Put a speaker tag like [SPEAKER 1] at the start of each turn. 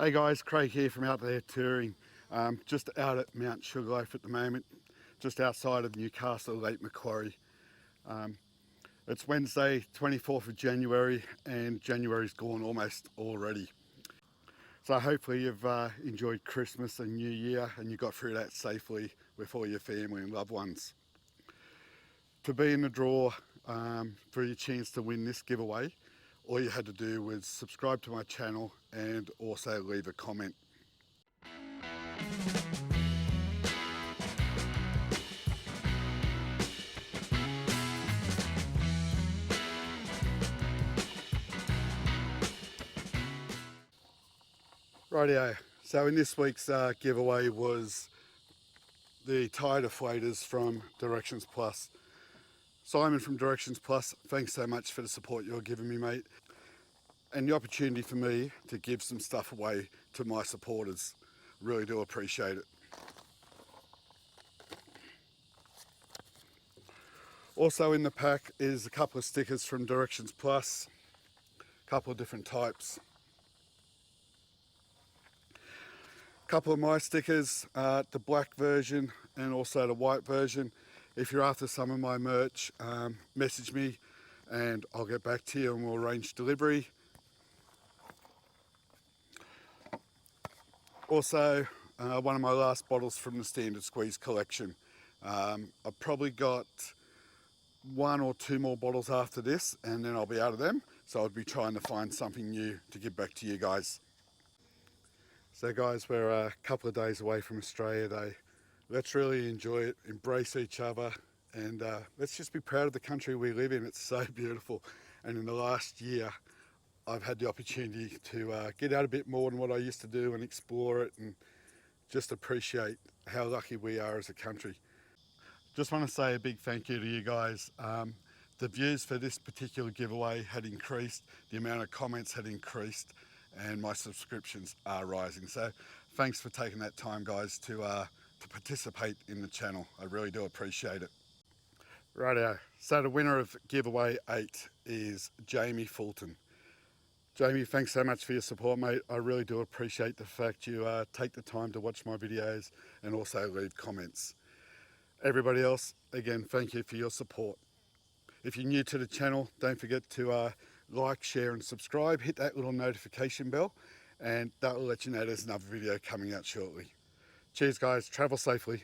[SPEAKER 1] Hey guys, Craig here from Out There Touring. Just out at Mount Sugarloaf at the moment, just outside of Newcastle, Lake Macquarie. It's Wednesday, 24th of January, and January's gone almost already. So hopefully you've enjoyed Christmas and New Year and you got through that safely with all your family and loved ones. To be in the draw for your chance to win this giveaway, all you had to do was subscribe to my channel and also leave a comment. Rightio, so in this week's giveaway was the tyre deflators from Directions Plus. Simon from Directions Plus, thanks so much for the support you're giving me, mate, and the opportunity for me to give some stuff away to my supporters. Really do appreciate it. Also in the pack is a couple of stickers from Directions Plus, a couple of different types. A couple of my stickers, the black version and also the white version. If you're after some of my merch, message me and I'll get back to you and we'll arrange delivery. Also, one of my last bottles from the Standard Squeeze collection. I've probably got one or two more bottles after this and then I'll be out of them. So I'll be trying to find something new to give back to you guys. So guys, we're a couple of days away from Australia Day. Let's really enjoy it, embrace each other, and let's just be proud of the country we live in. It's so beautiful. And in the last year, I've had the opportunity to get out a bit more than what I used to do and explore it and just appreciate how lucky we are as a country. Just want to say a big thank you to you guys. The views for this particular giveaway had increased, the amount of comments had increased, and my subscriptions are rising. So thanks for taking that time, guys, to participate in the channel. I really do appreciate it. Rightio, so the winner of giveaway 8 is Jamie Fulton. Jamie, thanks so much for your support, mate. I really do appreciate the fact you take the time to watch my videos and also leave comments. Everybody else, again, thank you for your support. If you're new to the channel, don't forget to like, share and subscribe. Hit that little notification bell and that will let you know there's another video coming out shortly. Cheers guys, travel safely.